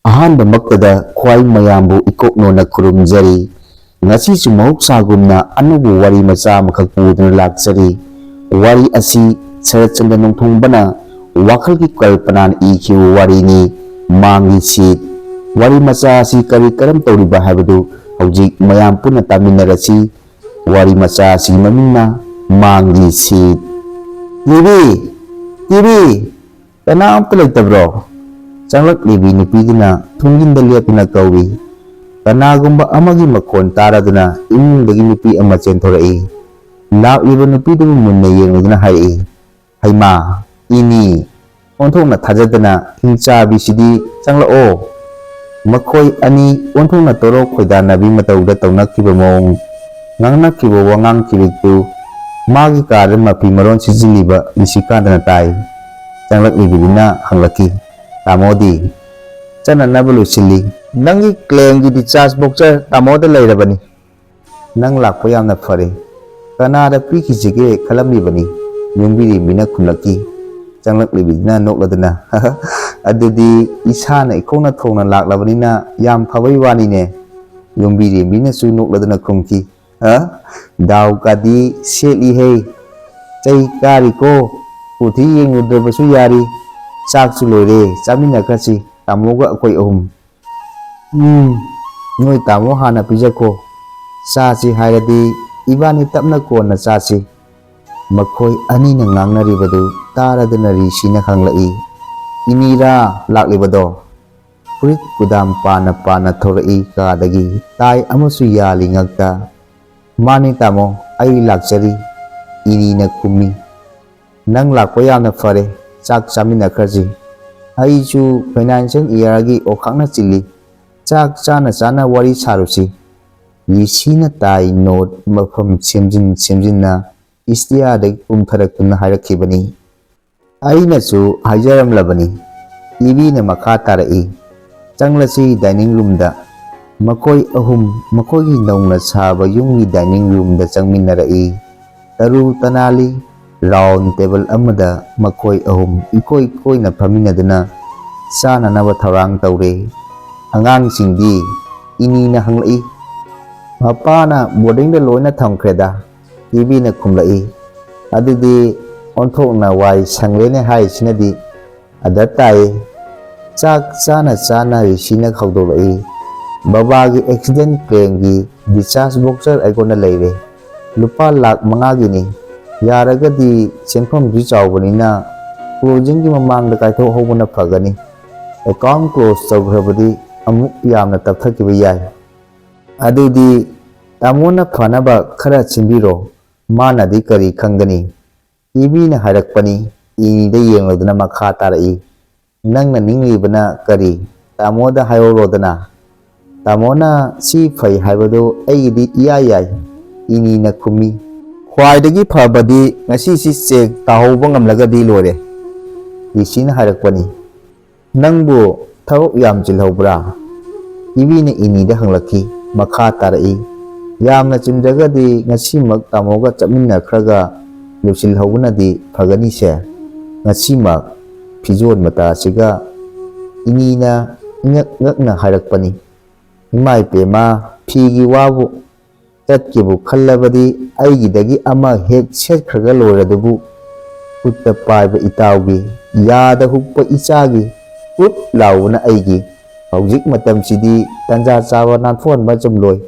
ꯑꯍꯥꯟꯕꯃꯛꯇꯗ ꯈ꯭ꯋꯥꯏ ꯃꯌꯥꯝꯕꯨ ꯏꯀꯣꯛꯅꯣꯅ ꯈꯨꯔꯨꯝꯖꯔꯤ꯫ ꯉꯁꯤꯁꯨ ꯃꯍꯧꯁꯥꯒꯨꯝꯅ ꯑꯅꯧꯕ ꯋꯥꯔꯤ ꯃꯆꯥ ꯑꯃꯈꯛ ꯄꯨꯗꯨꯅ ꯂꯥꯛꯆꯔꯤ꯫ ꯋꯥꯔꯤ ꯑꯁꯤ ꯁꯔꯠꯆꯟꯗ꯭ꯔ ꯅꯣꯡꯊꯣꯝꯕꯅ ꯋꯥꯈꯜꯒꯤ ꯀꯜꯄꯅꯥꯅ ꯏꯈꯤꯕ ꯋꯥꯔꯤꯅꯤ, ꯃꯥꯡꯒꯤ ꯁꯤꯠ꯫ ꯋꯥꯔꯤ ꯃꯆꯥ ꯑꯁꯤ ꯀꯔꯤ ꯀꯔꯝ ꯇꯧꯔꯤꯕ ꯍꯥꯏꯕꯗꯨ ꯍꯧꯖꯤꯛ ꯃꯌꯥꯝ ꯄꯨꯟꯅ ꯇꯥꯃꯤꯟꯅꯔꯁꯤ꯫ ꯋꯥꯔꯤ ꯃꯆꯥ ꯑꯁꯤꯒꯤ ꯃꯃꯤꯡꯅ ꯃꯥꯡꯒꯤ ꯁꯤꯠ꯫ ꯇꯤꯚꯤ ꯇꯤꯚꯤ ꯀꯅꯥꯝꯇ ꯂꯩꯇꯕ꯭ꯔꯣ? ꯆꯪꯂꯛꯂꯤꯕꯤ ꯅꯨꯄꯤꯗꯨꯅ ꯊꯣꯡꯖꯤꯟꯗ ꯂꯦꯞꯇꯨꯅ ꯀꯧꯏ꯫ ꯀꯅꯥꯒꯨꯝꯕ ꯑꯃꯒꯤ ꯃꯈꯣꯟ ꯇꯥꯔꯗꯨꯅ ꯏꯃꯨꯡꯗꯒꯤ ꯅꯨꯄꯤ ꯑꯃ ꯆꯦꯟꯊꯣꯔꯛꯏ꯫ ꯂꯥꯛꯂꯤꯕ ꯅꯨꯄꯤꯗꯨꯕꯨ ꯃꯨꯟꯅ ꯌꯦꯡꯂꯗꯨꯅ ꯍꯥꯏꯔꯛꯏ, ꯍꯩꯃꯥ ꯏꯅꯤ, ꯑꯣꯟꯊꯣꯛꯅ ꯊꯥꯖꯗꯅ ꯍꯤꯡꯆꯥꯕꯤꯁꯤꯗꯤ, ꯆꯪꯂꯛꯑꯣ꯫ ꯃꯈꯣꯏ ꯑꯅꯤ ꯑꯣꯟꯊꯣꯛꯅ ꯇꯣꯔꯣꯛ ꯈꯣꯏꯗꯥꯅꯕꯤ ꯃꯇꯧꯗ ꯇꯧꯅꯈꯤꯕ ꯃꯑꯣꯡ, ꯉꯥꯡꯅꯈꯤꯕ ꯋꯥꯉꯥꯡ ꯆꯤꯔꯤꯛꯇꯨ ꯃꯥꯒꯤ ꯀꯥꯗ ꯃꯐꯤ ꯃꯔꯣꯟ ꯁꯤꯠꯆꯤꯜꯂꯤꯕ ꯅꯤꯁꯤꯀꯥꯟꯇꯅ ꯇꯥꯏ꯫ ꯆꯪꯂꯛꯂꯤꯕꯤꯗꯨꯅ ꯍꯪꯂꯛꯈꯤ, ꯇꯥꯃꯣꯗꯤ? ꯆꯠꯅꯅꯕ ꯂꯣꯏꯁꯤꯜꯂꯤ꯫ ꯅꯪꯒꯤ ꯀ꯭ꯂꯦꯝꯒꯤ ꯗꯤꯆꯥꯔꯖ ꯚꯣꯆꯔ ꯇꯥꯃꯣꯗ ꯂꯩꯔꯕꯅꯤ꯫ ꯅꯪ ꯂꯥꯛꯄ ꯌꯥꯝꯅ ꯐꯔꯦ꯫ ꯀꯅꯥꯗ ꯄꯤꯈꯤꯁꯤꯒꯦ ꯈꯜꯂꯝꯃꯤꯕꯅꯤ, ꯌꯨꯝꯕꯤꯔꯦꯝꯕꯤꯅ ꯈꯨꯝꯂꯛꯈꯤ꯫ ꯆꯪꯂꯛꯂꯤꯕꯤꯗꯨꯅ ꯅꯣꯛꯂꯗꯨꯅ, ꯑꯗꯨꯗꯤ ꯏꯁꯥꯅ ꯏꯈꯣꯡꯅ ꯊꯣꯡꯅ ꯂꯥꯛꯂꯕꯅꯤꯅ ꯌꯥꯝ ꯐꯕꯩ ꯋꯥꯅꯤꯅꯦ꯫ ꯌꯨꯝꯕꯤꯔꯦꯝꯕꯤꯅꯁꯨ ꯅꯣꯛꯂꯗꯨꯅ ꯈꯨꯝꯈꯤ, ꯗꯥꯎꯀꯥꯗꯤ ꯁꯦꯠꯂꯤꯍꯦ, ꯆꯩ ꯀꯥꯔꯤꯀꯣ, ꯀꯨꯊꯤ ꯌꯦꯡꯉꯨꯗ꯭ꯔꯕꯁꯨ ꯌꯥꯔꯤ꯫ ꯆꯥꯛꯁꯨ ꯂꯣꯏꯔꯦ, ꯆꯥꯃꯤꯟꯅꯈ꯭ꯔꯁꯤ ꯇꯥꯃꯣꯒ ꯑꯩꯈꯣꯏ ꯑꯍꯨꯝ꯫ ꯅꯣꯏ ꯇꯥꯃꯣ ꯍꯥꯟꯅ ꯄꯤꯖꯈꯣ, ꯆꯥꯁꯤ ꯍꯥꯏꯔꯗꯤ ꯏꯕꯥꯅꯤ ꯇꯞꯅ ꯀꯣꯟꯅ ꯆꯥꯁꯤ꯫ ꯃꯈꯣꯏ ꯑꯅꯤꯅ ꯉꯥꯡꯅꯔꯤꯕꯗꯨ ꯇꯥꯔꯗꯨꯅ ꯔꯤꯁꯤꯅ ꯍꯪꯂꯛꯏ, ꯏꯅꯤꯔꯥ ꯂꯥꯛꯂꯤꯕꯗꯣ? ꯐꯨꯔꯤꯠ ꯀꯨꯗꯥꯝ ꯄꯥꯅ ꯄꯥꯅ ꯊꯣꯔꯛꯏ ꯀꯥꯗꯒꯤ, ꯇꯥꯏ ꯑꯃꯁꯨ ꯌꯥꯜꯂꯤ ꯉꯛꯇ꯫ ꯃꯥꯅꯤ ꯇꯥꯃꯣ, ꯑꯩ ꯂꯥꯛꯆꯔꯤ, ꯏꯅꯤꯅ ꯈꯨꯝꯃꯤ꯫ ꯅꯪ ꯂꯥꯛꯄ ꯌꯥꯝꯅ ꯐꯔꯦ, ꯆꯥꯛ ꯆꯥꯃꯤꯟꯅꯈ꯭ꯔꯁꯤ꯫ ꯑꯩꯁꯨ ꯐꯥꯏꯅꯥꯟꯁꯤꯌꯦꯜ ꯏꯌꯥꯔꯒꯤ ꯑꯣꯈꯥꯛꯅ ꯆꯤꯜꯂꯤ, ꯆꯥꯛ ꯆꯥꯅ ꯆꯥꯅ ꯋꯥꯔꯤ ꯁꯥꯔꯨꯁꯤ꯫ ꯔꯤꯁꯤꯅ ꯇꯥꯏ ꯅꯣꯠ ꯃꯐꯝ ꯁꯦꯝꯖꯤꯟ ꯁꯦꯝꯖꯤꯟꯅ ꯏꯁꯇꯤꯌꯥꯔꯗꯒꯤ ꯀꯨꯝꯊꯔꯛꯇꯨꯅ ꯍꯥꯏꯔꯛꯈꯤꯕꯅꯤ, ꯑꯩꯅꯁꯨ ꯍꯥꯏꯖꯔꯝꯂꯕꯅꯤ꯫ ꯇꯤꯚꯤꯅ ꯃꯈꯥ ꯇꯥꯔꯛꯏ, ꯆꯪꯂꯁꯤ ꯗꯥꯏꯅꯤꯡ ꯔꯨꯝꯗ꯫ ꯃꯈꯣꯏ ꯑꯍꯨꯝ ꯃꯈꯣꯏꯒꯤ ꯅꯧꯅ ꯁꯥꯕ ꯌꯨꯝꯒꯤ ꯗꯥꯏꯅꯤꯡ ꯔꯨꯝꯗ ꯆꯪꯃꯤꯟꯅꯔꯛꯏ꯫ ꯇꯔꯨ ꯇꯅꯥꯜꯂꯤ ꯔꯥꯎꯟ ꯇꯦꯕꯜ ꯑꯃꯗ ꯃꯈꯣꯏ ꯑꯍꯨꯝ ꯏꯀꯣꯏ ꯀꯣꯏꯅ ꯐꯝꯃꯤꯟꯅꯗꯨꯅ ꯆꯥꯅꯅꯕ ꯊꯧꯔꯥꯡ ꯇꯧꯔꯦ꯫ ꯑꯉꯥꯡꯁꯤꯡꯗꯤ? ꯏꯅꯤꯅ ꯍꯪꯂꯛꯏ꯫ ꯃꯄꯥꯅ ꯕꯣꯔꯗꯤꯡꯗ ꯂꯣꯏꯅ ꯊꯝꯈ꯭ꯔꯦꯗ, ꯇꯤꯚꯤꯅ ꯈꯨꯝꯂꯛꯏ꯫ ꯑꯗꯨꯗꯤ ꯑꯣꯟꯊꯣꯛꯅ ꯋꯥꯏ ꯁꯪꯂꯦꯅꯦ ꯍꯥꯏꯔꯤꯁꯤꯅꯗꯤ꯫ ꯑꯗ ꯇꯥꯏꯌꯦ꯫ ꯆꯥꯛ ꯆꯥꯅ ꯆꯥꯅ ꯔꯤꯁꯤꯅ ꯍꯧꯗꯣꯛꯂꯛꯏ, ꯕꯕꯥꯒꯤ ꯑꯦꯛꯁꯤꯗꯦꯟ ꯀ꯭ꯂꯦꯝꯒꯤ ꯗꯤꯆꯥꯔꯖ ꯚꯣꯆꯔ ꯑꯩꯉꯣꯟꯗ ꯂꯩꯔꯦ, ꯂꯨꯄꯥ ꯂꯥꯈ 5ꯒꯤꯅꯤ꯫ ꯌꯥꯔꯒꯗꯤ ꯁꯦꯟꯐꯝꯁꯨ ꯆꯥꯎꯕꯅꯤꯅ ꯀ꯭ꯂꯣꯖꯤꯡꯒꯤ ꯃꯃꯥꯡꯗ ꯀꯥꯏꯊꯣꯛꯍꯧꯕꯅ ꯐꯒꯅꯤ꯫ ꯑꯦꯀꯥꯎꯟ ꯀ꯭ꯂꯣꯖ ꯇꯧꯈ꯭ꯔꯕꯗꯤ ꯑꯃꯨꯛ ꯌꯥꯝꯅ ꯇꯞꯊꯈꯤꯕ ꯌꯥꯏ꯫ ꯑꯗꯨꯗꯤ ꯇꯥꯃꯣꯅ ꯐꯅꯕ ꯈꯔ ꯁꯤꯟꯕꯤꯔꯣ, ꯃꯥꯅꯗꯤ ꯀꯔꯤ ꯈꯪꯒꯅꯤ꯫ ꯇꯤꯚꯤꯅ ꯍꯥꯏꯔꯛꯄꯅꯤ꯫ ꯏꯅꯤꯗ ꯌꯦꯡꯂꯗꯨꯅ ꯃꯈꯥ ꯇꯥꯔꯛꯏ, ꯅꯪꯅ ꯅꯤꯡꯂꯤꯕꯅ ꯀꯔꯤ? ꯇꯥꯃꯣꯗ ꯍꯥꯏꯍꯧꯔꯣꯗꯅ꯫ ꯇꯥꯃꯣꯅ ꯁꯤ ꯐꯩ ꯍꯥꯏꯕꯗꯨ ꯑꯩꯒꯤꯗꯤ ꯏꯌꯥ ꯌꯥꯏ, ꯏꯅꯤꯅ ꯈꯨꯝꯃꯤ꯫ ꯈ꯭ꯋꯥꯏꯗꯒꯤ ꯐꯕꯗꯤ ꯉꯁꯤꯁꯤ ꯆꯦꯛ ꯇꯥꯍꯧꯕ ꯉꯝꯂꯒꯗꯤ ꯂꯣꯏꯔꯦ꯫ ꯔꯤꯁꯤꯅ ꯍꯥꯏꯔꯛꯄꯅꯤ꯫ ꯅꯪꯕꯨ ꯊꯕꯛ ꯌꯥꯝ ꯆꯤꯜꯍꯧꯕ꯭ꯔꯥ? ꯇꯤꯚꯤꯅ ꯏꯅꯤꯗ ꯍꯪꯂꯛꯈꯤ꯫ ꯃꯈꯥ ꯇꯥꯔꯛꯏ, ꯌꯥꯝꯅ ꯆꯤꯟꯗ꯭ꯔꯒꯗꯤ ꯉꯁꯤꯃꯛ ꯇꯥꯃꯣꯒ ꯆꯠꯃꯤꯟꯅꯈ꯭ꯔꯒ ꯂꯣꯏꯁꯤꯜꯍꯧꯕꯅꯗꯤ ꯐꯒꯅꯤꯁꯦ, ꯉꯁꯤꯃꯛ꯫ ꯐꯤꯖꯣꯜ ꯃꯇꯥꯁꯤꯒ, ꯏꯅꯤꯅ ꯏꯉꯛ ꯉꯛꯅ ꯍꯥꯏꯔꯛꯄꯅꯤ꯫ ꯏꯃꯥꯏꯄꯦꯝꯃ, ꯐꯤꯒꯤ ꯋꯥꯕꯨ, ꯆꯠꯀꯦꯕꯨ ꯈꯜꯂꯕꯗꯤ ꯑꯩꯒꯤꯗꯒꯤ ꯑꯃ ꯍꯦꯛ ꯁꯦꯠꯈ꯭ꯔꯒ ꯂꯣꯏꯔꯗꯨꯕꯨ, ꯈꯨꯠꯇ ꯄꯥꯏꯕ ꯏꯇꯥꯎꯒꯤ, ꯌꯥꯗ ꯍꯨꯛꯄ ꯏꯆꯥꯒꯤ, ꯎꯠ ꯂꯥꯎꯕꯅ ꯑꯩꯒꯤ, ꯍꯧꯖꯤꯛ ꯃꯇꯝꯁꯤꯗꯤ ꯇꯟꯖꯥ ꯆꯥꯕ ꯅꯥꯟꯊꯣꯛꯍꯟꯕ ꯆꯨꯝꯂꯣꯏ꯫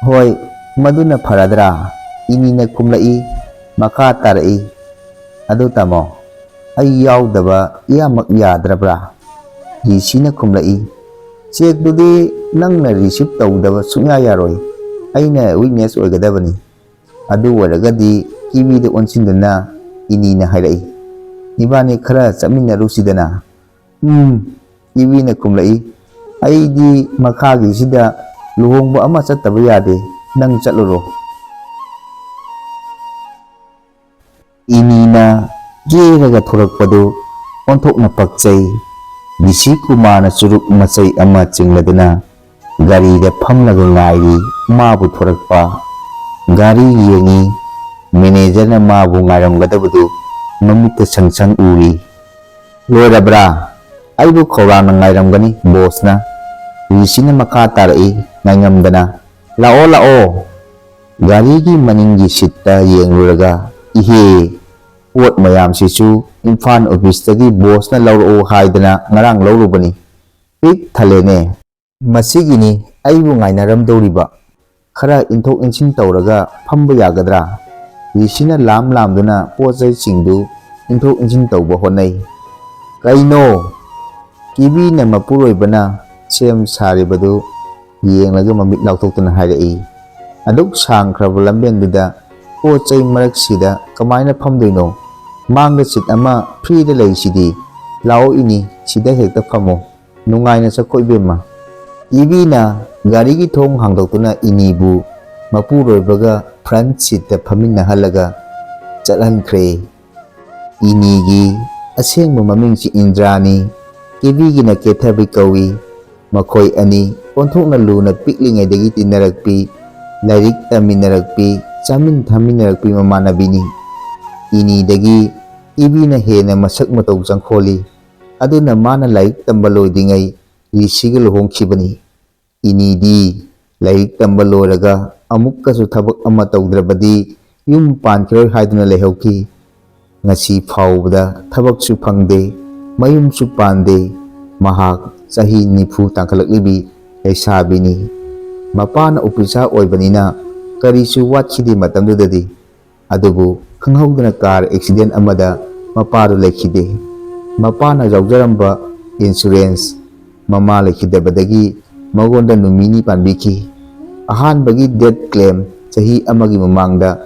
ꯍꯣꯏ, ꯃꯗꯨꯅ ꯐꯔꯗ꯭ꯔꯥ? ꯏꯅꯤꯅ ꯈꯨꯝꯂꯛꯏ꯫ ꯃꯈꯥ ꯇꯥꯔꯛꯏ, ꯑꯗꯨ ꯇꯥꯃꯣ, ꯑꯩ ꯌꯥꯎꯗꯕ ꯏꯌꯥꯃꯛ ꯌꯥꯗ꯭ꯔꯕ꯭ꯔꯥ? ꯔꯤꯁꯤꯅ ꯈꯨꯝꯂꯛꯏ, ꯆꯦꯛꯇꯨꯗꯤ ꯅꯪꯅ ꯔꯤꯁꯤꯞ ꯇꯧꯗꯕ ꯁꯨꯡꯌꯥ ꯌꯥꯔꯣꯏ, ꯑꯩꯅ ꯋꯤꯛꯅꯦꯁ ꯑꯣꯏꯒꯗꯕꯅꯤ꯫ ꯑꯗꯨ ꯑꯣꯏꯔꯒꯗꯤ ꯇꯤꯚꯤꯗ ꯑꯣꯟꯁꯤꯟꯗꯨꯅ ꯏꯅꯤꯅ ꯍꯥꯏꯔꯛꯏ, ꯏꯕꯥꯅꯤ ꯈꯔ ꯆꯠꯃꯤꯟꯅꯔꯨꯁꯤꯗꯅ꯫ ꯇꯤꯚꯤꯅ ꯈꯨꯝꯂꯛꯏ, ꯑꯩꯗꯤ ꯃꯈꯥꯒꯤꯁꯤꯗ ꯂꯨꯍꯣꯡꯕ ꯑꯃ ꯆꯠꯇꯕ ꯌꯥꯗꯦ, ꯅꯪ ꯆꯠꯂꯨꯔꯣ꯫ ꯏꯅꯤꯅ ꯀꯦꯔꯒ ꯊꯣꯔꯛꯄꯗꯨ ꯑꯣꯟꯊꯣꯛꯅ ꯄꯛꯆꯩ꯫ ꯔꯤꯁꯤ ꯀꯨꯃꯥꯔꯅ ꯆꯨꯔꯨꯞ ꯃꯆꯩ ꯑꯃ ꯆꯤꯡꯂꯗꯨꯅ ꯒꯥꯔꯤꯗ ꯐꯝꯂꯒ ꯉꯥꯏꯔꯤ ꯃꯥꯕꯨ ꯊꯣꯔꯛꯄ꯫ ꯒꯥꯔꯤ ꯌꯦꯡꯉꯤ꯫ ꯃꯦꯅꯦꯖꯔꯅ ꯃꯥꯕꯨ ꯉꯥꯏꯔꯝꯒꯗꯕꯗꯨ ꯃꯃꯤꯠꯇ ꯁꯪ ꯁꯪ ꯎꯔꯤ꯫ ꯂꯣꯏꯔꯕ꯭ꯔꯥ? ꯑꯩꯕꯨ ꯈꯧꯔꯥꯡꯅ ꯉꯥꯏꯔꯝꯒꯅꯤ ꯕꯣꯁꯅ꯫ ꯔꯤꯁꯤꯅ ꯃꯈꯥ ꯇꯥꯔꯛꯏ ꯉꯥꯏꯉꯝꯗꯅ꯫ ꯂꯥꯛꯑꯣ ꯂꯥꯛꯑꯣ꯫ ꯒꯥꯔꯤꯒꯤ ꯃꯅꯤꯡꯒꯤ ꯁꯤꯠꯇ ꯌꯦꯡꯂꯨꯔꯒ ꯏꯍꯦ, ꯄꯣꯠ ꯃꯌꯥꯝꯁꯤꯁꯨ ꯏꯝꯐꯥꯜ ꯑꯣꯐꯤꯁꯇꯒꯤ ꯕꯣꯁꯅ ꯂꯧꯔꯛꯎ ꯍꯥꯏꯗꯅ ꯉꯔꯥꯡ ꯂꯧꯔꯨꯕꯅꯤ꯫ ꯄꯤꯛ ꯊꯜꯂꯦꯅꯦ꯫ ꯃꯁꯤꯒꯤꯅꯤ ꯑꯩꯕꯨ ꯉꯥꯏꯅꯔꯝꯗꯧꯔꯤꯕ꯫ ꯈꯔ ꯏꯟꯊꯣꯛ ꯏꯟꯁꯤꯟ ꯇꯧꯔꯒ ꯐꯝꯕ ꯌꯥꯒꯗ꯭ꯔꯥ? ꯔꯤꯁꯤꯅ ꯂꯥꯝꯗꯨꯅ ꯄꯣꯠ ꯆꯩꯁꯤꯡꯗꯨ ꯏꯟꯊꯣꯛ ꯏꯟꯁꯤꯟ ꯇꯧꯕ ꯍꯣꯠꯅꯩ꯫ ꯀꯩꯅꯣ? ꯀꯤꯕꯤꯅ ꯃꯄꯨꯔꯣꯏꯕꯅ ꯁꯦꯝ ꯁꯥꯔꯤꯕꯗꯨ ꯌꯦꯡꯂꯒ ꯃꯃꯤꯠ ꯂꯥꯎꯊꯣꯛꯇꯨꯅ ꯍꯥꯏꯔꯛꯏ꯫ ꯑꯗꯨꯛ ꯁꯥꯡꯈ꯭ꯔꯕ ꯂꯝꯕꯦꯟꯗꯨꯗ ꯄꯣꯠ ꯆꯩ ꯃꯔꯛꯁꯤꯗ ꯀꯃꯥꯏꯅ ꯐꯝꯗꯣꯏꯅꯣ? ꯃꯥꯡꯗ ꯁꯤꯠ ꯑꯃ ꯐ꯭ꯔꯤꯗ ꯂꯩꯁꯤꯗꯤ꯫ ꯂꯥꯛꯑꯣ ꯏꯅꯤ, ꯁꯤꯗ ꯍꯦꯛꯇ ꯐꯝꯃꯣ꯫ ꯅꯨꯡꯉꯥꯏꯅ ꯆꯠꯈꯣ ꯏꯕꯦꯝꯃ꯫ ꯀꯤꯕꯤꯅ ꯒꯥꯔꯤꯒꯤ ꯊꯣꯡ ꯍꯥꯡꯗꯣꯛꯇꯨꯅ ꯏꯅꯤꯕꯨ ꯃꯄꯨꯔꯣꯏꯕꯒ ꯐ꯭ꯔꯟꯠ ꯁꯤꯠꯇ ꯐꯝꯃꯤꯟꯅꯍꯜꯂꯒ ꯆꯠꯍꯟꯈ꯭ꯔꯦ꯫ ꯏꯅꯤꯒꯤ ꯑꯁꯦꯡꯕ ꯃꯃꯤꯡꯁꯤ ꯏꯟꯗ꯭ꯔꯥꯅꯤ, ꯀꯤꯕꯤꯒꯤꯅ ꯀꯦꯊꯕꯤ ꯀꯧꯏ꯫ ꯃꯈꯣꯏ ꯑꯅꯤ ꯑꯣꯟꯊꯣꯛꯅ ꯂꯨꯅ ꯄꯤꯛꯂꯤꯉꯩꯗꯒꯤ ꯇꯤꯟꯅꯔꯛꯄꯤ, ꯂꯥꯏꯔꯤꯛ ꯇꯝꯃꯤꯟꯅꯔꯛꯄꯤ, ꯆꯥꯃꯤꯟ ꯊꯛꯃꯤꯟꯅꯔꯛꯄꯤ ꯃꯃꯥꯟꯅꯕꯤꯅꯤ꯫ ꯏꯅꯤꯗꯒꯤ ꯀꯤꯕꯤꯅ ꯍꯦꯟꯅ ꯃꯁꯛ ꯃꯇꯧ ꯆꯪꯈꯣꯜꯂꯤ꯫ ꯑꯗꯨꯅ ꯃꯥꯅ ꯂꯥꯏꯔꯤꯛ ꯇꯝꯕ ꯂꯣꯏꯗ꯭ꯔꯤꯉꯩ ꯔꯤꯁꯤꯒ ꯂꯨꯍꯣꯡꯈꯤꯕꯅꯤ꯫ ꯏꯅꯤꯗꯤ ꯂꯥꯏꯔꯤꯛ ꯇꯝꯕ ꯂꯣꯏꯔꯒ ꯑꯃꯨꯛꯀꯁꯨ ꯊꯕꯛ ꯑꯃ ꯇꯧꯗ꯭ꯔꯕꯗꯤ ꯌꯨꯝ ꯄꯥꯟꯈꯤꯔꯣꯏ ꯍꯥꯏꯗꯨꯅ ꯂꯩꯍꯧꯈꯤ꯫ ꯉꯁꯤ ꯐꯥꯎꯕꯗ ꯊꯕꯛꯁꯨ ꯐꯪꯗꯦ, ꯃꯌꯨꯝꯁꯨ ꯄꯥꯟꯗꯦ꯫ ꯃꯍꯥꯛ ꯆꯍꯤ 40 ꯇꯥꯡꯈꯠꯂꯛꯂꯤꯕꯤ ꯂꯩꯁꯥꯕꯤꯅꯤ꯫ ꯃꯄꯥꯅ ꯑꯣꯐꯤꯁꯥꯔ ꯑꯣꯏꯕꯅꯤꯅ ꯀꯔꯤꯁꯨ ꯋꯥꯠꯈꯤꯗꯦ ꯃꯇꯝꯗꯨꯗꯗꯤ꯫ ꯑꯗꯨꯕꯨ ꯈꯪꯍꯧꯗꯅ ꯀꯥꯔ ꯑꯦꯛꯁꯤꯗꯦꯟ ꯑꯃꯗ ꯃꯄꯥꯗꯨ ꯂꯩꯈꯤꯗꯦ꯫ ꯃꯄꯥꯅ ꯌꯥꯎꯖꯔꯝꯕ ꯏꯟꯁꯨꯔꯦꯟꯁ ꯃꯃꯥ ꯂꯩꯈꯤꯗꯕꯗꯒꯤ ꯃꯉꯣꯟꯗ ꯅꯨꯃꯤꯅꯤ ꯄꯥꯟꯕꯤꯈꯤ꯫ ꯑꯍꯥꯟꯕꯒꯤ ꯗꯦꯠ ꯀ꯭ꯂꯦꯝ ꯆꯍꯤ ꯑꯃꯒꯤ ꯃꯃꯥꯡꯗ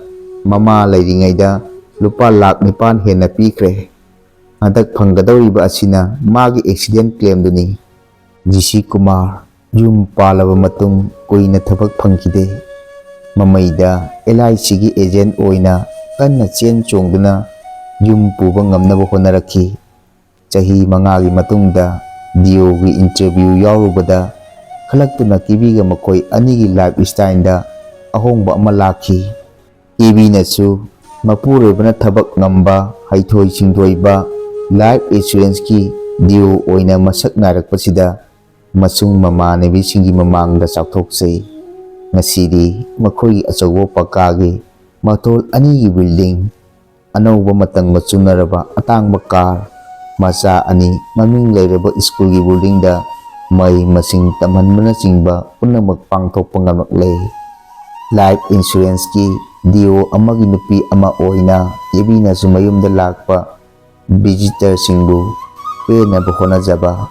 ꯃꯃꯥ ꯂꯩꯔꯤꯉꯩꯗ ꯂꯨꯄꯥ ꯂꯥꯈ 9 ꯍꯦꯟꯅ ꯄꯤꯈ꯭ꯔꯦ꯫ ꯍꯟꯗꯛ ꯐꯪꯒꯗꯧꯔꯤꯕ ꯑꯁꯤꯅ ꯃꯥꯒꯤ ꯑꯦꯛꯁꯤꯗꯦꯟ ꯀ꯭ꯂꯦꯝꯗꯨꯅꯤ꯫ ꯔꯤꯁꯤ ꯀꯨꯃꯥꯔ ꯌꯨꯝ ꯄꯥꯜꯂꯕ ꯃꯇꯨꯡ ꯀꯨꯏꯅ ꯊꯕꯛ ꯐꯪꯈꯤꯗꯦ꯫ ꯃꯃꯩꯗ LICꯒꯤ ꯑꯦꯖꯦꯟꯠ ꯑꯣꯏꯅ ꯀꯟꯅ ꯆꯦꯟ ꯆꯣꯡꯗꯨꯅ ꯌꯨꯝ ꯄꯨꯕ ꯉꯝꯅꯕ ꯍꯣꯠꯅꯔꯛꯈꯤ꯫ ꯆꯍꯤ 5ꯒꯤ ꯃꯇꯨꯡꯗ ꯗꯤꯑꯣꯒꯤ ꯏꯟꯇꯔꯚ꯭ꯌꯨ ꯌꯥꯎꯔꯨꯕꯗ ꯈꯜꯂꯛꯇꯨꯅ ꯀꯤꯕꯤꯒ ꯃꯈꯣꯏ ꯑꯅꯤꯒꯤ ꯂꯥꯏꯐ ꯁ꯭ꯇꯥꯏꯜꯗ ꯑꯍꯣꯡꯕ ꯑꯃ ꯂꯥꯛꯈꯤ꯫ ꯀꯤꯕꯤꯅꯁꯨ ꯃꯄꯨꯔꯣꯏꯕꯅ ꯊꯕꯛ ꯉꯝꯕ, ꯍꯩꯊꯣꯏ ꯁꯤꯡꯊꯣꯏꯕ ꯂꯥꯏꯐ ꯏꯟꯁꯨꯔꯦꯟꯁꯀꯤ DO ꯑꯣꯏꯅ ꯃꯁꯛ ꯅꯥꯏꯔꯛꯄꯁꯤꯗ ꯃꯁꯨꯡ ꯃꯃꯥꯟꯅꯕꯤꯁꯤꯡꯒꯤ ꯃꯃꯥꯡꯗ ꯆꯥꯎꯊꯣꯛꯆꯩ꯫ ꯉꯁꯤꯗꯤ ꯃꯈꯣꯏꯒꯤ ꯑꯆꯧꯕ ꯄꯀꯥꯒꯤ ꯃꯊꯣꯜ 2ꯒꯤ ꯕꯤꯜꯗꯤꯡ, ꯑꯅꯧꯕ ꯃꯇꯝꯒ ꯆꯨꯅꯔꯕ ꯑꯇꯥꯡꯕ ꯀꯥꯔ, ꯃꯆꯥ 2 ꯃꯃꯤꯡ ꯂꯩꯔꯕ ꯁ꯭ꯀꯨꯜꯒꯤ ꯕꯣꯔꯗꯤꯡꯗ ꯃꯍꯩ ꯃꯁꯤꯡ ꯇꯝꯍꯟꯕꯅꯆꯤꯡꯕ ꯄꯨꯝꯅꯃꯛ ꯄꯥꯡꯊꯣꯛꯄ ꯉꯝꯂꯛꯂꯦ꯫ ꯂꯥꯏꯐ ꯏꯟꯁꯨꯔꯦꯟꯁꯀꯤ DO ꯑꯃꯒꯤ ꯅꯨꯄꯤ ꯑꯃ ꯑꯣꯏꯅ ꯀꯤꯕꯤꯅꯁꯨ ꯃꯌꯨꯝꯗ ꯂꯥꯛꯄ ꯚꯤꯖꯤꯇꯔꯁꯤꯡꯕꯨ ꯄꯦꯟꯅꯕ ꯍꯣꯠꯅꯖꯕ,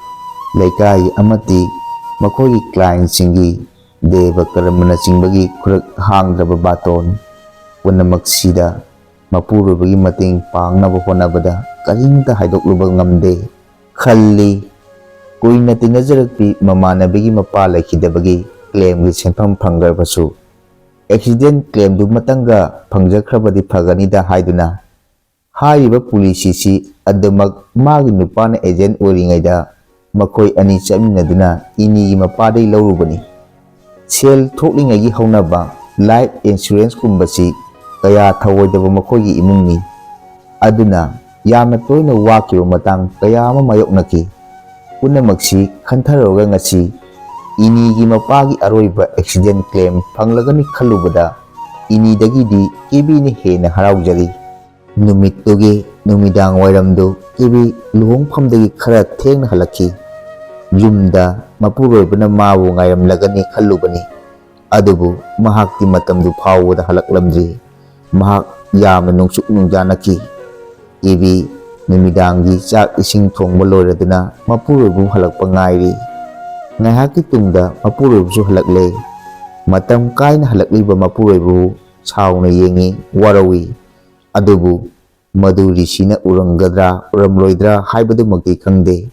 ꯂꯩꯀꯥꯏꯒꯤ ꯑꯃꯗꯤ ꯃꯈꯣꯏꯒꯤ ꯀ꯭ꯂꯥꯏꯟꯠꯁꯤꯡꯒꯤ ꯗꯦꯕ ꯀꯔꯃꯅꯆꯤꯡꯕꯒꯤ ꯈꯨꯔꯛ ꯍꯥꯡꯗ꯭ꯔꯕ ꯕꯥꯇꯣꯟ ꯄꯨꯝꯅꯃꯛꯁꯤꯗ ꯃꯄꯨꯔꯣꯏꯕꯒꯤ ꯃꯇꯦꯡ ꯄꯥꯡꯅꯕ ꯍꯣꯠꯅꯕꯗ ꯀꯔꯤꯝꯇ ꯍꯥꯏꯗꯣꯛꯂꯨꯕ ꯉꯝꯗꯦ ꯈꯜꯂꯤ꯫ ꯀꯨꯏꯅ ꯇꯤꯟꯅꯖꯔꯛꯄꯤ ꯃꯃꯥꯟꯅꯕꯤꯒꯤ ꯃꯄꯥ ꯂꯩꯈꯤꯗꯕꯒꯤ ꯀ꯭ꯂꯦꯝꯒꯤ ꯁꯦꯟꯐꯝ ꯐꯪꯈ꯭ꯔꯕꯁꯨ ꯑꯦꯛꯁꯤꯗꯦꯟ ꯀ꯭ꯂꯦꯝꯗꯨꯃꯇꯪꯒ ꯐꯪꯖꯈ꯭ꯔꯕꯗꯤ ꯐꯒꯅꯤꯗ ꯍꯥꯏꯗꯨꯅ ꯍꯥꯏꯔꯤꯕ ꯄꯨꯂꯤꯁꯤꯁꯤ ꯑꯗꯨꯃꯛ ꯃꯥꯒꯤ ꯅꯨꯄꯥꯅ ꯑꯦꯖꯦꯟꯠ ꯑꯣꯏꯔꯤꯉꯩꯗ ꯃꯈꯣꯏ ꯑꯅꯤ ꯆꯠꯃꯤꯟꯅꯗꯨꯅ ꯏꯅꯤꯒꯤ ꯃꯄꯥꯗꯒꯤ ꯂꯧꯔꯨꯕꯅꯤ꯫ ꯁꯦꯜ ꯊꯣꯛꯂꯤꯉꯩꯒꯤ ꯍꯧꯅꯕ ꯂꯥꯏꯐ ꯏꯟꯁꯨꯔꯦꯟꯁꯀꯨꯝꯕꯁꯤ ꯀꯌꯥ ꯊꯧꯑꯣꯏꯗꯕ ꯃꯈꯣꯏꯒꯤ ꯏꯃꯨꯡꯅꯤ꯫ ꯑꯗꯨꯅ ꯌꯥꯝꯅ ꯇꯣꯏꯅ ꯋꯥꯈꯤꯕ ꯃꯇꯥꯡ ꯀꯌꯥ ꯑꯃ ꯃꯥꯌꯣꯛꯅꯈꯤ꯫ ꯄꯨꯝꯅꯃꯛꯁꯤ ꯈꯟꯊꯔꯨꯔꯒ ꯉꯁꯤ ꯏꯅꯤꯒꯤ ꯃꯄꯥꯒꯤ ꯑꯔꯣꯏꯕ ꯑꯦꯛꯁꯤꯗꯦꯟ ꯀ꯭ꯂꯦꯝ ꯐꯪꯂꯒꯅꯤ ꯈꯜꯂꯨꯕꯗ ꯏꯅꯤꯗꯒꯤꯗꯤ ꯀꯤꯕꯤꯅ ꯍꯦꯟꯅ ꯍꯔꯥꯎꯖꯔꯤ꯫ ꯅꯨꯃꯤꯠꯇꯨꯒꯤ ꯅꯨꯃꯤꯗꯥꯡ ꯋꯥꯏꯔꯝꯗꯨ ꯀꯤꯕꯤ ꯂꯨꯍꯣꯡꯐꯝꯗꯒꯤ ꯈꯔ ꯊꯦꯡꯅ ꯍꯜꯂꯛꯈꯤ꯫ ꯌꯨꯝꯗ ꯃꯄꯨꯔꯣꯏꯕꯅ ꯃꯥꯕꯨ ꯉꯥꯏꯔꯝꯂꯒꯅꯤ ꯈꯜꯂꯨꯕꯅꯤ꯫ ꯑꯗꯨꯕꯨ ꯃꯍꯥꯛꯇꯤ ꯃꯇꯝꯗꯨ ꯐꯥꯎꯕꯗ ꯍꯜꯂꯛꯂꯝꯗ꯭ꯔꯤ꯫ ꯃꯍꯥꯛ ꯌꯥꯝꯅ ꯅꯨꯡꯁꯨꯛ ꯅꯨꯡꯖꯥꯅꯈꯤ꯫ ꯀꯤꯕꯤ ꯅꯨꯃꯤꯗꯥꯡꯒꯤ ꯆꯥꯛ ꯏꯁꯤꯡ ꯊꯣꯡꯕ ꯂꯣꯏꯔꯗꯨꯅ ꯃꯄꯨꯔꯣꯏꯕꯕꯨ ꯍꯜꯂꯛꯄ ꯉꯥꯏꯔꯤ꯫ ꯉꯥꯏꯍꯥꯛꯀꯤ ꯇꯨꯡꯗ ꯃꯄꯨꯔꯣꯏꯕꯁꯨ ꯍꯜꯂꯛꯂꯦ꯫ ꯃꯇꯝ ꯀꯥꯏꯅ ꯍꯜꯂꯛꯂꯤꯕ ꯃꯄꯨꯔꯣꯏꯕꯕꯨ ꯁꯥꯎꯅ ꯌꯦꯡꯉꯤ, ꯋꯥꯔꯧꯏ꯫ ꯑꯗꯨꯕꯨ ꯃꯗꯨ ꯔꯤꯁꯤꯅ ꯎꯔꯝꯒꯗ꯭ꯔꯥ ꯎꯔꯝꯂꯣꯏꯗ꯭ꯔꯥ ꯍꯥꯏꯕꯗꯨꯃꯛꯇꯤ ꯈꯪꯗꯦ꯫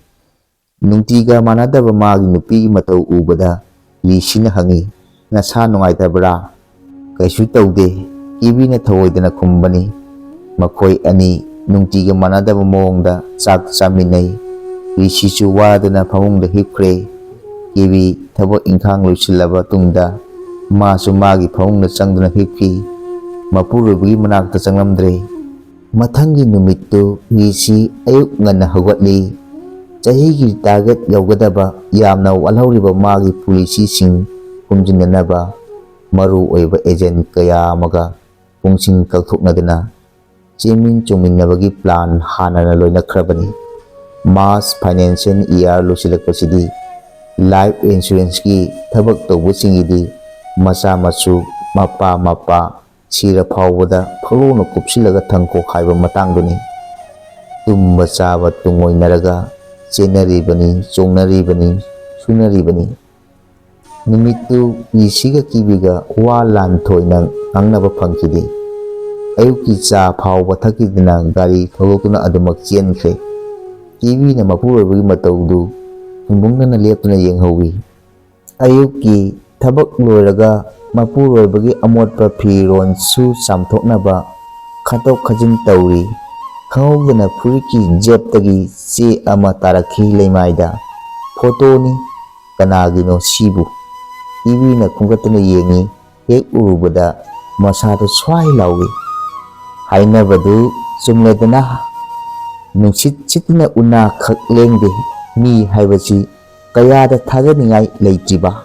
ꯅꯨꯡꯇꯤꯒ ꯃꯥꯟꯅꯗꯕ ꯃꯥꯒꯤ ꯅꯨꯄꯤꯒꯤ ꯃꯇꯧ ꯎꯕꯗ ꯔꯤꯁꯤꯅ ꯍꯪꯉꯤ, "ꯅꯁꯥ ꯅꯨꯡꯉꯥꯏꯇꯕ꯭ꯔꯥ?" "ꯀꯩꯁꯨ ꯇꯧꯗꯦ", ꯀꯤꯕꯤꯅ ꯊꯑꯣꯏꯗꯅ ꯈꯨꯝꯕꯅꯤ꯫ ꯃꯈꯣꯏ ꯑꯅꯤ ꯅꯨꯡꯇꯤꯒ ꯃꯥꯟꯅꯗꯕ ꯃꯑꯣꯡꯗ ꯆꯥꯛ ꯆꯥꯃꯤꯟꯅꯩ꯫ ꯔꯤꯁꯤꯁꯨ ꯋꯥꯗꯨꯅ ꯐꯃꯨꯡꯗ ꯍꯤꯞꯈ꯭ꯔꯦ꯫ ꯀꯤꯕꯤ ꯊꯕꯛ ꯏꯪꯈꯥꯡ ꯂꯣꯏꯁꯤꯜꯂꯕ ꯇꯨꯡꯗ ꯃꯥꯁꯨ ꯃꯥꯒꯤ ꯐꯃꯨꯡꯗ ꯆꯪꯗꯨꯅ ꯍꯤꯞꯈꯤ꯫ ꯃꯄꯨꯔꯣꯏꯕꯒꯤ ꯃꯅꯥꯛꯇ ꯆꯪꯂꯝꯗ꯭ꯔꯦ꯫ ꯃꯊꯪꯒꯤ ꯅꯨꯃꯤꯠꯇꯨ ꯔꯤꯁꯤ ꯑꯌꯨꯛ ꯉꯟꯅ ꯍꯧꯒꯠꯂꯤ꯫ ꯆꯍꯤꯒꯤ ꯇꯥꯔꯒꯦꯠ ꯌꯧꯒꯗꯕ ꯌꯥꯝꯅ ꯋꯥꯠꯍꯧꯔꯤꯕ ꯃꯥꯒꯤ ꯄꯣꯂꯤꯁꯤꯁꯤꯡ ꯈꯨꯝꯖꯤꯟꯅꯅꯕ ꯃꯔꯨ ꯑꯣꯏꯕ ꯑꯦꯖꯦꯟꯠ ꯀꯌꯥ ꯑꯃꯒ ꯄꯨꯡꯁꯤꯡ ꯀꯛꯊꯣꯛꯅꯗꯨꯅ ꯆꯦꯟꯃꯤꯟ ꯆꯣꯡꯃꯤꯟꯅꯕꯒꯤ ꯄ꯭ꯂꯥꯟ ꯍꯥꯟꯅꯅ ꯂꯣꯏꯅꯈ꯭ꯔꯕꯅꯤ꯫ ꯃꯥꯔꯆ ꯐꯥꯏꯅꯥꯟꯁꯤꯌꯦꯜ ꯏꯌꯥꯔ ꯂꯣꯏꯁꯤꯜꯂꯛꯄꯁꯤꯗꯤ ꯂꯥꯏꯐ ꯏꯟꯁꯨꯔꯦꯟꯁꯀꯤ ꯊꯕꯛ ꯇꯧꯕꯁꯤꯡꯒꯤꯗꯤ ꯃꯆꯥ ꯃꯁꯨ ꯃꯄꯥ ꯁꯤꯔ ꯐꯥꯎꯕꯗ ꯐꯛꯂꯣꯡꯅ ꯀꯨꯞꯁꯤꯜꯂꯒ ꯊꯝꯈꯣ ꯍꯥꯏꯕ ꯃꯇꯥꯡꯗꯨꯅꯤ꯫ ꯇꯨꯝꯕ ꯆꯥꯕ ꯇꯨꯡꯑꯣꯏꯅꯔꯒ ꯆꯦꯟꯅꯔꯤꯕꯅꯤ, ꯆꯣꯡꯅꯔꯤꯕꯅꯤ, ꯁꯨꯅꯔꯤꯕꯅꯤ꯫ ꯅꯨꯃꯤꯠꯇꯨ ꯄꯤꯁꯤꯒ ꯀꯤꯕꯤꯒ ꯋꯥ ꯂꯥꯟ ꯊꯣꯏꯅ ꯉꯥꯡꯅꯕ ꯐꯪꯈꯤꯗꯦ꯫ ꯑꯌꯨꯛꯀꯤ ꯆꯥ ꯐꯥꯎꯕ ꯊꯛꯈꯤꯗꯅ ꯒꯥꯔꯤ ꯊꯧꯗꯣꯛꯇꯨꯅ ꯑꯗꯨꯃꯛ ꯆꯦꯟꯈ꯭ꯔꯦ꯫ ꯀꯤꯕꯤꯅ ꯃꯄꯨꯔꯣꯏꯕꯒꯤ ꯃꯇꯧꯗꯨ ꯈꯨꯡꯒꯪꯗꯅ ꯂꯦꯞꯇꯨꯅ ꯌꯦꯡꯍꯧꯏ꯫ ꯑꯌꯨꯛꯀꯤ ꯊꯕꯛ ꯂꯣꯏꯔꯒ ꯃꯄꯨꯔꯣꯏꯕꯒꯤ ꯑꯃꯣꯠꯄ ꯐꯤꯔꯣꯜ ꯁꯨ ꯆꯥꯝꯊꯣꯛꯅꯕ ꯈꯥꯠꯇꯣꯛ ꯈꯥꯖꯤꯟ ꯇꯧꯔꯤ꯫ ꯈꯪꯍꯧꯗꯅ ꯐꯨꯔꯤꯠꯀꯤ ꯖꯦꯕꯇꯒꯤ ꯆꯦ ꯑꯃ ꯇꯥꯔꯛꯈꯤ ꯂꯩꯃꯥꯏꯗ꯫ ꯐꯣꯇꯣꯅꯤ꯫ ꯀꯅꯥꯒꯤꯅꯣ ꯁꯤꯕꯨ? ꯀꯤꯕꯤꯅ ꯈꯨꯝꯒꯠꯇꯨꯅ ꯌꯦꯡꯉꯤ꯫ ꯍꯦꯛ ꯎꯔꯨꯕꯗ ꯃꯁꯥꯗꯨ ꯁ꯭ꯋꯥꯏ ꯂꯥꯎꯏ꯫ ꯍꯥꯏꯅꯕꯗꯨ ꯆꯨꯝꯂꯦꯗꯅ, ꯅꯨꯡꯁꯤꯠ ꯁꯤꯠꯇꯨꯅ ꯎꯅꯥ ꯈꯛ ꯂꯦꯡꯗꯦ, ꯃꯤ ꯍꯥꯏꯕꯁꯤ ꯀꯌꯥꯗ ꯊꯥꯖꯅꯤꯡꯉꯥꯏ ꯂꯩꯇ꯭ꯔꯤꯕ?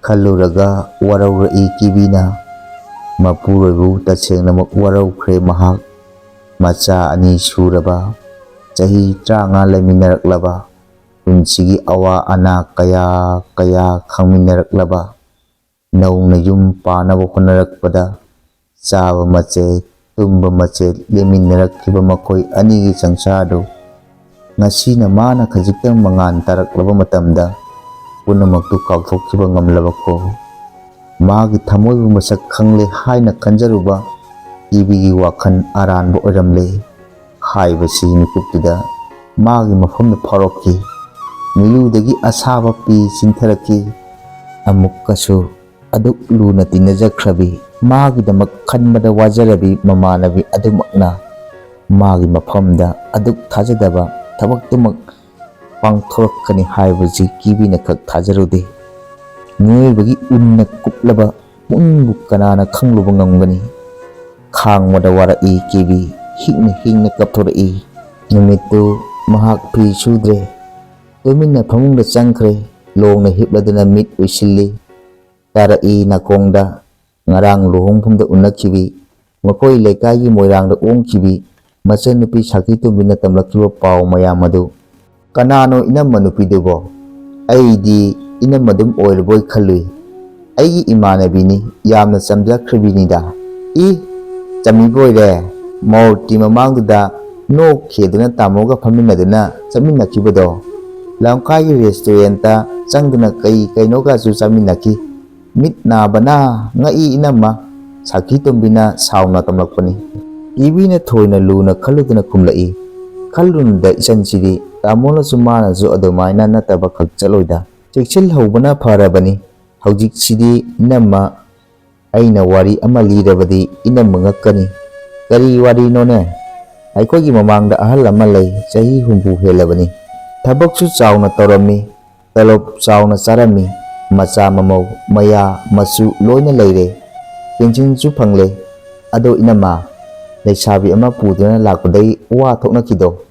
ꯈꯜꯂꯨꯔꯒ ꯋꯥꯔꯧꯔꯛꯏ ꯀꯤꯕꯤꯅ꯫ ꯃꯄꯨꯔꯣꯏꯕꯕꯨ ꯇꯁꯦꯡꯅꯃꯛ ꯋꯥꯔꯧꯈ꯭ꯔꯦ ꯃꯍꯥꯛ꯫ ꯃꯆꯥ 2 ꯁꯨꯔꯕ, ꯆꯍꯤ 35 ꯂꯩꯃꯤꯟꯅꯔꯛꯂꯕ, ꯄꯨꯟꯁꯤꯒꯤ ꯑꯋꯥ ꯑꯅꯥ ꯀꯌꯥ ꯈꯪꯃꯤꯟꯅꯔꯛꯂꯕ, ꯅꯧꯅ ꯌꯨꯝ ꯄꯥꯟꯅꯕ ꯍꯣꯠꯅꯔꯛꯄꯗ ꯆꯥꯕ ꯃꯆꯦꯠ ꯇꯨꯝꯕ ꯃꯆꯦꯠ ꯂꯦꯟꯃꯤꯟꯅꯔꯛꯈꯤꯕ ꯃꯈꯣꯏ ꯑꯅꯤꯒꯤ ꯁꯪꯁꯥꯔꯗꯨ ꯉꯁꯤꯅ ꯃꯥꯅ ꯈꯖꯤꯛꯇꯪ ꯃꯉꯥꯜ ꯇꯥꯔꯛꯂꯕ ꯃꯇꯝꯗ ꯄꯨꯝꯅꯃꯛꯇꯨ ꯀꯥꯎꯊꯣꯛꯈꯤꯕ ꯉꯝꯂꯕꯀꯣ? ꯃꯥꯒꯤ ꯊꯃꯣꯏꯕꯨ ꯃꯁꯛ ꯈꯪꯂꯦ ꯍꯥꯏꯅ ꯈꯟꯖꯔꯨꯕ ꯀꯤꯕꯤꯒꯤ ꯋꯥꯈꯜ ꯑꯔꯥꯟꯕ ꯑꯣꯏꯔꯝꯂꯦ ꯍꯥꯏꯕꯁꯤ ꯃꯤꯀꯨꯞꯇꯨꯗ ꯃꯥꯒꯤ ꯃꯐꯝꯗ ꯐꯥꯎꯔꯛꯈꯤ꯫ ꯃꯤꯠꯂꯨꯗꯒꯤ ꯑꯁꯥꯕ ꯄꯤ ꯆꯤꯟꯊꯔꯛꯈꯤ꯫ ꯑꯃꯨꯛꯀꯁꯨ ꯑꯗꯨꯛ ꯂꯨꯅ ꯇꯤꯟꯅꯖꯈ꯭ꯔꯕꯤ, ꯃꯥꯒꯤꯗꯃꯛ ꯈꯟꯕꯗ ꯋꯥꯖꯔꯕꯤ ꯃꯃꯥꯟꯅꯕꯤ ꯑꯗꯨꯃꯛꯅ ꯃꯥꯒꯤ ꯃꯐꯝꯗ ꯑꯗꯨꯛ ꯊꯥꯖꯗꯕ ꯊꯕꯛꯇꯨꯃꯛ ꯄꯥꯡꯊꯣꯔꯛꯀꯅꯤ ꯍꯥꯏꯕꯁꯤ ꯀꯤꯕꯤꯅ ꯈꯛ ꯊꯥꯖꯔꯨꯗꯦ꯫ ꯃꯤꯑꯣꯏꯕꯒꯤ ꯎꯟꯅ ꯀꯨꯞꯂꯕ ꯄꯨꯛꯅꯤꯡꯕꯨ ꯀꯅꯥꯅ ꯈꯪꯂꯨꯕ ꯉꯝꯒꯅꯤ? ꯈꯥꯡꯕꯗ ꯋꯥꯔꯛꯏ ꯀꯤꯕꯤ, ꯍꯤꯛꯅ ꯀꯞꯊꯣꯔꯛꯏ꯫ ꯅꯨꯃꯤꯠꯇꯨ ꯃꯍꯥꯛ ꯐꯤ ꯁꯨꯗ꯭ꯔꯦ꯫ ꯇꯨꯃꯤꯟꯅ ꯐꯃꯨꯡꯗ ꯆꯪꯈ꯭ꯔꯦ꯫ ꯂꯣꯡꯅ ꯍꯤꯞꯂꯗꯨꯅ ꯃꯤꯠ ꯎꯏꯁꯤꯜꯂꯤ꯫ ꯇꯥꯔꯛꯏ ꯅꯥꯀꯣꯡꯗ ꯉꯔꯥꯡ ꯂꯨꯍꯣꯡꯐꯝꯗ ꯎꯅꯈꯤꯕꯤ, ꯃꯈꯣꯏ ꯂꯩꯀꯥꯏꯒꯤ ꯃꯣꯏꯔꯥꯡꯗ ꯑꯣꯡꯈꯤꯕꯤ ꯃꯆꯟꯅꯨꯄꯤ ꯁꯈꯤꯇꯣꯝꯕꯤꯅ ꯇꯝꯂꯛꯈꯤꯕ ꯄꯥꯎ ꯃꯌꯥꯝ ꯑꯗꯨ꯫ ꯀꯅꯥꯅꯣ ꯏꯅꯝꯃ ꯅꯨꯄꯤꯗꯨꯕꯣ? ꯑꯩꯗꯤ ꯏꯅꯝꯃꯗꯨꯝ ꯑꯣꯏꯔꯕꯣꯏ ꯈꯜꯂꯨꯏ꯫ ꯑꯩꯒꯤ ꯏꯃꯥꯟꯅꯕꯤꯅꯤ, ꯌꯥꯝꯅ ꯆꯝꯖꯈ꯭ꯔꯕꯤꯅꯤꯗ꯫ ꯆꯝꯃꯤꯕꯣꯏꯔꯦ? ꯃꯥꯎꯔꯨꯇꯤ ꯃꯃꯥꯡꯗꯨꯗ ꯅꯣꯛꯈꯦꯗꯨꯅ ꯇꯥꯃꯣꯒ ꯐꯝꯃꯤꯟꯅꯗꯨꯅ ꯆꯠꯃꯤꯟꯅꯈꯤꯕꯗꯣ, ꯂꯝꯈꯥꯏꯒꯤ ꯔꯦꯁꯇꯨꯔꯦꯟꯇ ꯆꯪꯗꯨꯅ ꯀꯩꯅꯣꯒꯁꯨ ꯆꯥꯃꯤꯟꯅꯈꯤ꯫ ꯃꯤꯠ ꯅꯥꯕꯅ ꯉꯛꯏ ꯏꯅꯝꯃ, ꯁꯈꯤꯇꯣꯝꯕꯤꯅ ꯁꯥꯎꯅ ꯇꯝꯂꯛꯄꯅꯤ꯫ ꯀꯤꯕꯤꯅ ꯊꯣꯏꯅ ꯂꯨꯅ ꯈꯜꯂꯨꯗꯅ ꯈꯨꯝꯂꯛꯏ꯫ ꯈꯜꯂꯨꯅꯨꯗ ꯏꯆꯟꯁꯤꯗꯤ, ꯇꯥꯃꯣꯅꯁꯨ ꯃꯥꯅꯁꯨ ꯑꯗꯨꯃꯥꯏꯅ ꯅꯠꯇꯕ ꯈꯛ ꯆꯠꯂꯣꯏꯗ꯫ ꯆꯦꯛꯁꯤꯜꯍꯧꯕꯅ ꯐꯔꯕꯅꯤ꯫ ꯍꯧꯖꯤꯛꯁꯤꯗꯤ ꯏꯅꯝꯃ, ꯑꯩꯅ ꯋꯥꯔꯤ ꯑꯃ ꯂꯤꯔꯕꯗꯤ ꯏꯅꯝꯃ ꯉꯛꯀꯅꯤ꯫ ꯀꯔꯤ ꯋꯥꯔꯤꯅꯣꯅꯦ? ꯑꯩꯈꯣꯏꯒꯤ ꯃꯃꯥꯡꯗ ꯑꯍꯜ ꯑꯃ ꯂꯩ, ꯆꯍꯤ 70 ꯍꯦꯜꯂꯕꯅꯤ꯫ ꯊꯕꯛꯁꯨ ꯆꯥꯎꯅ ꯇꯧꯔꯝꯃꯤ, ꯇꯣꯂꯣꯞ ꯆꯥꯎꯅ ꯆꯥꯔꯝꯃꯤ, ꯃꯆꯥ ꯃꯃꯧ ꯃꯌꯥ ꯃꯆꯨ ꯂꯣꯏꯅ ꯂꯩꯔꯦ, ꯄꯦꯟꯁꯤꯟꯁꯨ ꯐꯪꯂꯦ꯫ ꯑꯗꯣ ꯏꯅꯝꯃ, ꯂꯩꯁꯥꯕꯤ ꯑꯃ ꯄꯨꯗꯨꯅ ꯂꯥꯛꯄꯗꯩ ꯋꯥ ꯊꯣꯛꯅꯈꯤꯗꯣ,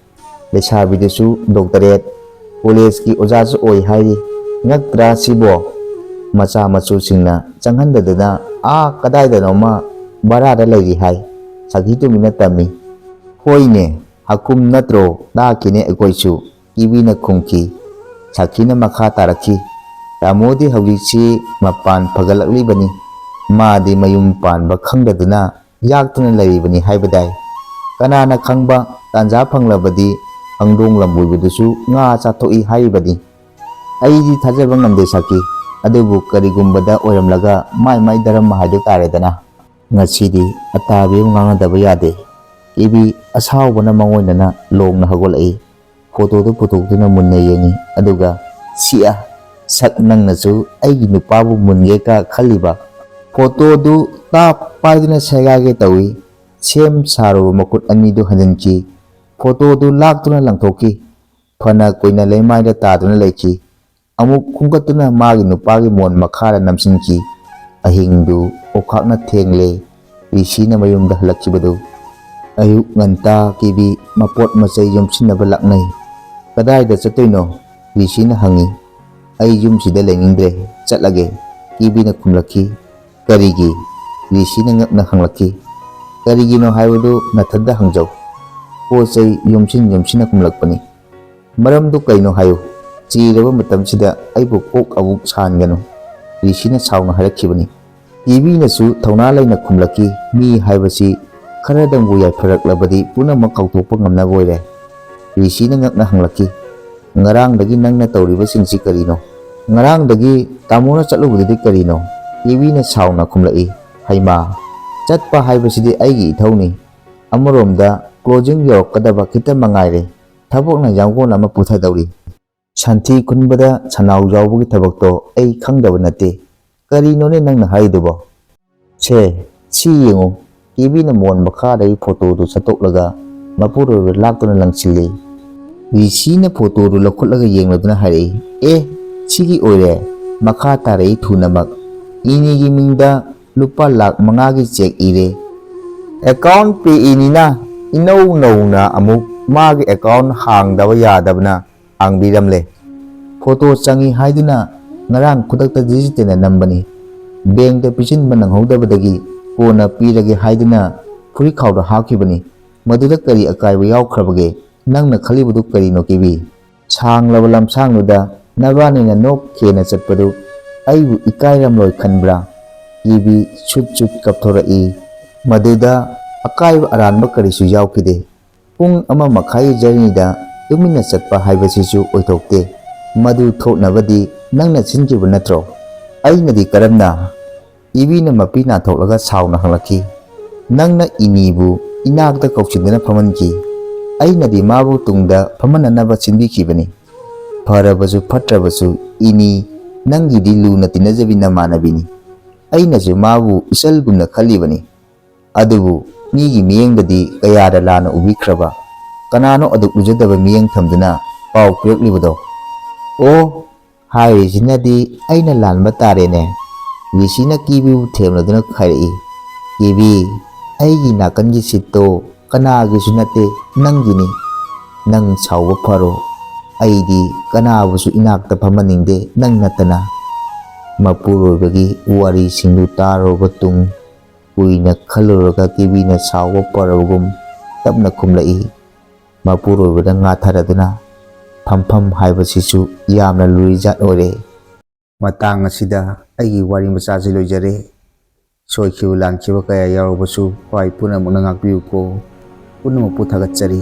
ꯂꯩꯁꯥꯕꯤꯗꯨꯁꯨ ꯗꯣꯛꯇꯔꯦꯠ, ꯀꯣꯂꯦꯖꯀꯤ ꯑꯣꯖꯥꯁꯨ ꯑꯣꯏ ꯍꯥꯏꯔꯤ꯫ ꯉꯛꯇ꯭ꯔꯥ ꯁꯤꯕꯣ? ꯃꯆꯥ ꯃꯁꯨꯁꯤꯡꯅ ꯆꯪꯍꯟꯗꯗꯅ ꯀꯗꯥꯏꯗꯅꯣꯃ ꯚꯔꯥꯗ ꯂꯩꯔꯤ ꯍꯥꯏ, ꯁꯈꯤꯇꯣꯝꯕꯤꯅ ꯇꯝꯃꯤ꯫ ꯍꯣꯏꯅꯦ, ꯍꯀꯨꯝ ꯅꯠꯇ꯭ꯔꯣ, ꯇꯥꯈꯤꯅꯦ ꯑꯩꯈꯣꯏꯁꯨ, ꯀꯤꯕꯤꯅ ꯈꯨꯝꯈꯤ꯫ ꯁꯈꯤꯅ ꯃꯈꯥ ꯇꯥꯔꯛꯈꯤ꯫ ꯇꯥꯃꯣꯗꯤ ꯍꯧꯖꯤꯛꯁꯤ ꯃꯄꯥꯟ ꯐꯒꯠꯂꯛꯂꯤꯕꯅꯤ, ꯃꯥꯗꯤ ꯃꯌꯨꯝ ꯄꯥꯟꯕ ꯈꯪꯗꯗꯨꯅ ꯌꯥꯛꯇꯨꯅ ꯂꯩꯔꯤꯕꯅꯤ ꯍꯥꯏꯕꯗꯥꯏ꯫ ꯀꯅꯥꯅ ꯈꯪꯕ, ꯇꯥꯟꯖꯥ ꯐꯪꯂꯕꯗꯤ ꯍꯪꯗꯣꯡ ꯂꯝꯕꯣꯏꯕꯗꯨꯁꯨ ꯉꯥ ꯆꯥꯊꯣꯛꯏ ꯍꯥꯏꯔꯤꯕꯅꯤ꯫ ꯑꯩꯗꯤ ꯊꯥꯖꯕ ꯉꯝꯗꯦ ꯁꯈꯤ, ꯑꯗꯨꯕꯨ ꯀꯔꯤꯒꯨꯝꯕꯗ ꯑꯣꯏꯔꯝꯂꯒ ꯃꯥꯏ ꯙꯔꯃ ꯍꯥꯏꯗꯨ ꯇꯥꯔꯦꯗꯅ꯫ ꯉꯁꯤꯗꯤ ꯑꯇꯥꯕꯤ ꯑꯃ ꯉꯥꯡꯅꯗꯕ ꯌꯥꯗꯦ꯫ ꯀꯤꯕꯤ ꯑꯁꯥꯎꯕꯅ ꯃꯉꯣꯟꯗꯅ ꯂꯣꯡꯅ ꯍꯧꯒꯠꯂꯛꯏ꯫ ꯐꯣꯇꯣꯗꯨ ꯄꯨꯊꯣꯛꯇꯨꯅ ꯃꯨꯟꯅ ꯌꯦꯡꯉꯤ꯫ ꯑꯗꯨꯒ ꯁꯤꯌꯥ, ꯁꯛ ꯅꯪꯅꯁꯨ ꯑꯩꯒꯤ ꯅꯨꯄꯥꯕꯨ ꯃꯨꯟꯒꯦ ꯈꯜꯂꯤꯕ? ꯐꯣꯇꯣꯗꯨ ꯇꯥꯞ ꯄꯥꯏꯗꯨꯅ ꯁꯦꯒꯥꯏꯒꯦ ꯇꯧꯏ꯫ ꯁꯦꯝ ꯁꯥꯔꯨꯕ ꯃꯈꯨꯠ ꯑꯅꯤꯗꯨ ꯍꯟꯖꯤꯟꯈꯤ꯫ ꯐꯣꯇꯣꯗꯨ ꯂꯥꯛꯇꯨꯅ ꯂꯪꯊꯣꯛꯈꯤ꯫ ꯐꯅ ꯀꯨꯏꯅ ꯂꯩꯃꯥꯏꯗ ꯇꯥꯗꯨꯅ ꯂꯩꯈꯤ꯫ ꯑꯃꯨꯛ ꯈꯨꯝꯒꯠꯇꯨꯅ ꯃꯥꯒꯤ ꯅꯨꯄꯥꯒꯤ ꯃꯣꯟ ꯃꯈꯥꯗ ꯅꯝꯁꯤꯟꯈꯤ꯫ ꯑꯍꯤꯡꯗꯨ ꯑꯣꯛꯈꯥꯛꯅ ꯊꯦꯡꯂꯦ ꯄꯤꯁꯤꯅ ꯃꯌꯨꯝꯗ ꯍꯜꯂꯛꯈꯤꯕꯗꯨ꯫ ꯑꯌꯨꯛ ꯉꯟꯇꯥ ꯀꯤꯕꯤ ꯃꯄꯣꯠ ꯃꯆꯩ ꯌꯣꯝꯁꯤꯟꯅꯕ ꯂꯥꯛꯅꯩ꯫ Kadayda chatoino? Rishina hangi. Ai yumsida leningdre, chatlage. Kibina kumlaki. Karigi? Rishina ngakna hanglaki. Karigino haibadu nathada hangjau. Posay yumsina kumlakpani. Maramdu kaino hayo. Chiraba matamsida aibu kok abuk sangano. Rishina sauna harakibani. Kibina su taunalay na kumlaki. Mi haibasi karadangbu yaipharaklabadi punamak kautukpa ngamnaboyre. Rishina ngakna hanglaki. Ngarangdagi nangna tawribasingsi karino? Ngarangdagi tamona chatlubudidi karino? Kibina sauna kumlai. Haima, chatpa haibasidi aigi ithawni. Amaromda closing yorokadaba kita mangaire. Thabokna yanggon ama puthadawri. Shanti kunbada sanau yawbugi thabokto ai khangdaba nate. Karinone nangna haidubo? Che, si yengo. Kibina mon makhaday photo do satoklaga mapuro laktona langsili. Rishina photo do lakhutlaga yengladuna hari. Sigi oire makha tarai thunamak. Inigi mingda lupa lak mangagi check ire. Account pe inina inau nauna amuk magi account hangdaba yadabna hangbiramle. Photo changi haiduna ngarang khudakta digitena nambani. Bank da pisin banang hodabadagi kona pirage haiduna furi khawda hakibani. Maduda kari akaiba yaukhrabage nangna khalibudu karino kibi. Sanglaba lamsangnuda nabanina nok khena chatpadu aibu ikairamloi khanbra. Kibi chut kapthorai. Maduda akaiba aranba karisu yaukide. Pung ama makhai jarnida tumina chatpa haibasisu oithokte. Madu thoknabadi nangna sinjibu natro. Ainadi karamna? Ibina mapina thoklaga sauna hanglaki. Nangna inibu inakta kaukchindana phamanki. Ainadi mabu tungda phamananaba sinbikibani. Pharabasu phatrabasu ini nangidi luna tinajabi namanabini. Ainasu mabu isalgumna khalibani. Adubu migi miyengdadi kayada lana ubikhraba. Kanano aduk lujadaba miyeng thamduna pau piraklibado? Hairijinadi aina lanba tarene. Rishina kibibu themladuna khairai. Kibi, aigi nakangi sitto kanagisu nate nangini. Nang sauba pharo. Aidi kanabusu inakta phamaningde nang natana. Mapuroibagi wari singdu taroba tung. Kuina khaluraga kibina sauba parabagum tapna kumlai. Mapuroibada ngatharaduna phampham haibasisu yamna lurijat ore. Matang asida aigi wari machaji loijare. Soikhibu langkhiba kaya yarobasu hwai punamak ngakbiu ko punamak puthagatchari.